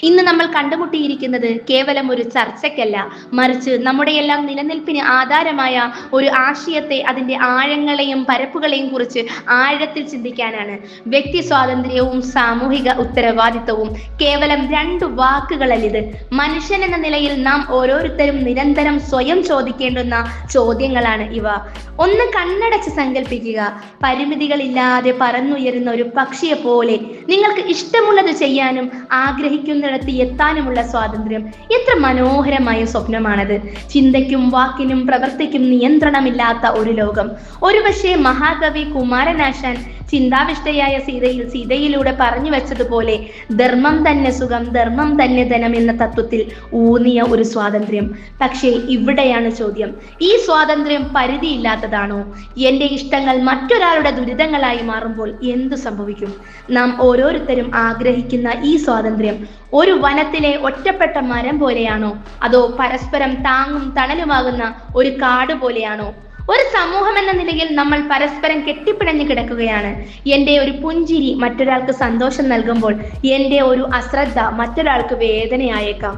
ഇന്ന് നമ്മൾ കണ്ടുമുട്ടിയിരിക്കുന്നത് കേവലം ഒരു ചർച്ചയ്ക്കല്ല, മറിച്ച് നമ്മുടെയെല്ലാം നിലനിൽപ്പിന് ആധാരമായ ഒരു ആശയത്തെ, അതിന്റെ ആഴങ്ങളെയും പരപ്പുകളെയും കുറിച്ച് ആഴത്തിൽ ചിന്തിക്കാനാണ്. വ്യക്തി സ്വാതന്ത്ര്യവും സാമൂഹിക ഉത്തരവാദിത്വവും കേവലം രണ്ട് വാക്കുകളല്ലിത്. മനുഷ്യൻ എന്ന നിലയിൽ നാം ഓരോരുത്തരും നിരന്തരം സ്വയം ചോദിക്കേണ്ടുന്ന ചോദ്യങ്ങളാണ് ഇവ. ഒന്ന് കണ്ണടച്ച് സങ്കല്പിക്കുക. പരിമിതികളില്ലാതെ പറന്നുയരുന്ന ഒരു പക്ഷിയെ പോലെ നിങ്ങൾക്ക് ഇഷ്ടമുള്ളത് ചെയ്യാനും ആഗ്രഹിക്കുന്നിടത്ത് എത്താനുമുള്ള സ്വാതന്ത്ര്യം. എത്ര മനോഹരമായ സ്വപ്നമാണത്! ചിന്തയ്ക്കും വാക്കിനും പ്രവൃത്തിക്കും നിയന്ത്രണമില്ലാത്ത ഒരു ലോകം. ഒരുപക്ഷെ മഹാകവി കുമാരനാശാൻ ചിന്താവിഷ്ടയായ സീതയിലൂടെ പറഞ്ഞു വെച്ചതുപോലെ, ധർമ്മം തന്നെ സുഖം, ധർമ്മം തന്നെ ധനം എന്ന തത്വത്തിൽ ഊന്നിയ ഒരു സ്വാതന്ത്ര്യം. പക്ഷേ ഇവിടെയാണ് ചോദ്യം: ഈ സ്വാതന്ത്ര്യം പരിധിയില്ലാത്തതാണോ? എൻ്റെ ഇഷ്ടങ്ങൾ മറ്റൊരാളുടെ ദുരിതങ്ങളായി മാറുമ്പോൾ എന്തു സംഭവിക്കും? നാം ഓരോരുത്തരും ആഗ്രഹിക്കുന്ന ഈ സ്വാതന്ത്ര്യം ഒരു വനത്തിലെ ഒറ്റപ്പെട്ട മരം പോലെയാണോ? അതോ പരസ്പരം താങ്ങും തണലുമാകുന്ന ഒരു കാട് പോലെയാണോ? ഒരു സമൂഹം എന്ന നിലയിൽ നമ്മൾ പരസ്പരം കെട്ടിപ്പിണഞ്ഞു കിടക്കുകയാണ്. എൻ്റെ ഒരു പുഞ്ചിരി മറ്റൊരാൾക്ക് സന്തോഷം നൽകുമ്പോൾ എൻ്റെ ഒരു അശ്രദ്ധ മറ്റൊരാൾക്ക് വേദനയായേക്കാം.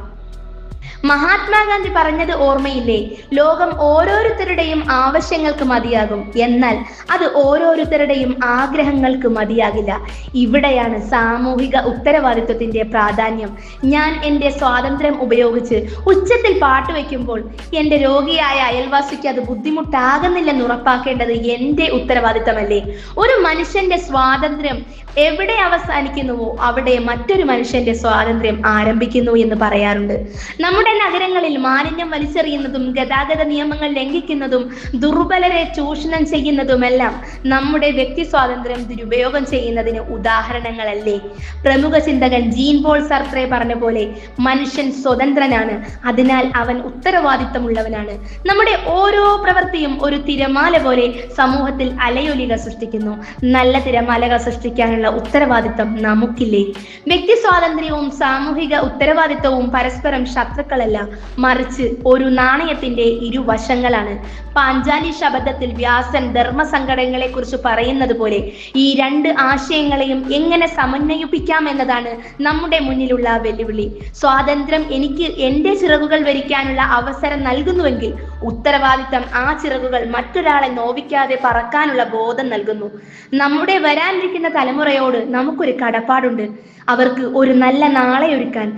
മഹാത്മാഗാന്ധി പറഞ്ഞത് ഓർമ്മയില്ലേ? ലോകം ഓരോരുത്തരുടെയും ആവശ്യങ്ങൾക്ക് മതിയാകും, എന്നാൽ അത് ഓരോരുത്തരുടെയും ആഗ്രഹങ്ങൾക്ക് മതിയാകില്ല. ഇവിടെയാണ് സാമൂഹിക ഉത്തരവാദിത്വത്തിന്റെ പ്രാധാന്യം. ഞാൻ എൻ്റെ സ്വാതന്ത്ര്യം ഉപയോഗിച്ച് ഉച്ചത്തിൽ പാട്ട് വയ്ക്കുമ്പോൾ എൻ്റെ രോഗിയായ അയൽവാസിക്ക് അത് ബുദ്ധിമുട്ടാകുന്നില്ലെന്ന് ഉറപ്പാക്കേണ്ടത് എൻ്റെ ഉത്തരവാദിത്തമല്ലേ? ഒരു മനുഷ്യന്റെ സ്വാതന്ത്ര്യം എവിടെ അവസാനിക്കുന്നുവോ അവിടെ മറ്റൊരു മനുഷ്യന്റെ സ്വാതന്ത്ര്യം ആരംഭിക്കുന്നു എന്ന് പറയാറുണ്ട്. നമ്മുടെ നഗരങ്ങളിൽ മാലിന്യം വലിച്ചെറിയുന്നതും ഗതാഗത നിയമങ്ങൾ ലംഘിക്കുന്നതും ദുർബലരെ ചൂഷണം ചെയ്യുന്നതുമെല്ലാം നമ്മുടെ വ്യക്തി സ്വാതന്ത്ര്യം ദുരുപയോഗം ചെയ്യുന്നതിന് ഉദാഹരണങ്ങളല്ലേ? പ്രമുഖ ചിന്തകൻ ജീൻ പോൾ സർത്രേ പറഞ്ഞ പോലെ, മനുഷ്യൻ സ്വതന്ത്രനാണ്, അതിനാൽ അവൻ ഉത്തരവാദിത്തമുള്ളവനാണ്. നമ്മുടെ ഓരോ പ്രവൃത്തിയും ഒരു തിരമാല പോലെ സമൂഹത്തിൽ അലയൊലികൾ സൃഷ്ടിക്കുന്നു. നല്ല തിരമാലകൾ സൃഷ്ടിക്കാനുള്ള ഉത്തരവാദിത്തം നമുക്കില്ലേ? വ്യക്തി സ്വാതന്ത്ര്യവും സാമൂഹിക ഉത്തരവാദിത്വവും പരസ്പരം ശത്രുക്കളല്ല, മറിച്ച് ഒരു നാണയത്തിന്റെ ഇരുവശങ്ങളാണ്. പാഞ്ചാലി ശബ്ദത്തിൽ വ്യാസൻ ധർമ്മസങ്കടങ്ങളെ കുറിച്ച് പറയുന്നത് പോലെ ഈ രണ്ട് ആശയങ്ങളെയും എങ്ങനെ സമന്വയിപ്പിക്കാം എന്നതാണ് നമ്മുടെ മുന്നിലുള്ള വെല്ലുവിളി. സ്വാതന്ത്ര്യം എനിക്ക് എൻ്റെ ചിറകുകൾ വരിക്കാനുള്ള അവസരം നൽകുന്നുവെങ്കിൽ ഉത്തരവാദിത്തം ആ ചിറകുകൾ മറ്റൊരാളെ നോവിക്കാതെ പറക്കാനുള്ള ബോധം നൽകുന്നു. നമ്മുടെ വരാനിരിക്കുന്ന തലമുറയോട് നമുക്കൊരു കടപ്പാടുണ്ട്. അവർക്ക് ഒരു നല്ല നാളെ ഒരുക്കാൻ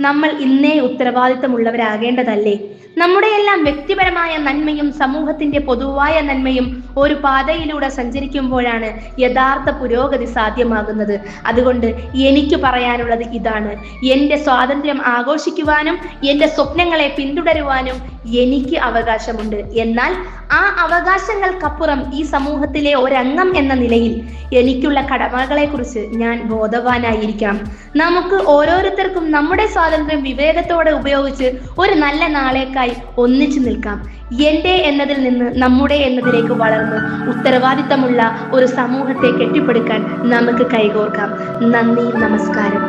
നമ്മൾ ഇന്നേ ഉത്തരവാദിത്തമുള്ളവരാകേണ്ടതല്ലേ? നമ്മുടെയെല്ലാം വ്യക്തിപരമായ നന്മയും സമൂഹത്തിന്റെ പൊതുവായ നന്മയും ഒരു പാതയിലൂടെ സഞ്ചരിക്കുമ്പോഴാണ് യഥാർത്ഥ പുരോഗതി സാധ്യമാകുന്നത്. അതുകൊണ്ട് എനിക്ക് പറയാനുള്ളത് ഇതാണ്: എൻ്റെ സ്വാതന്ത്ര്യം ആഘോഷിക്കുവാനും എൻ്റെ സ്വപ്നങ്ങളെ പിന്തുടരുവാനും എനിക്ക് അവകാശമുണ്ട്. എന്നാൽ ആ അവകാശങ്ങൾക്കപ്പുറം ഈ സമൂഹത്തിലെ ഒരംഗം എന്ന നിലയിൽ എനിക്കുള്ള കടമകളെ കുറിച്ച് ഞാൻ ബോധവാനായിരിക്കാം. നമുക്ക് ഓരോരുത്തർക്കും നമ്മുടെ സ്വാതന്ത്ര്യം വിവേകത്തോടെ ഉപയോഗിച്ച് ഒരു നല്ല നാളേക്കായി ഒന്നിച്ചു നിൽക്കാം. എൻ്റെ എന്നതിൽ നിന്ന് നമ്മുടെ എന്നതിലേക്ക് വളർന്ന് ഉത്തരവാദിത്തമുള്ള ഒരു സമൂഹത്തെ കെട്ടിപ്പടുക്കാൻ നമുക്ക് കൈകോർക്കാം. നന്ദി, നമസ്കാരം.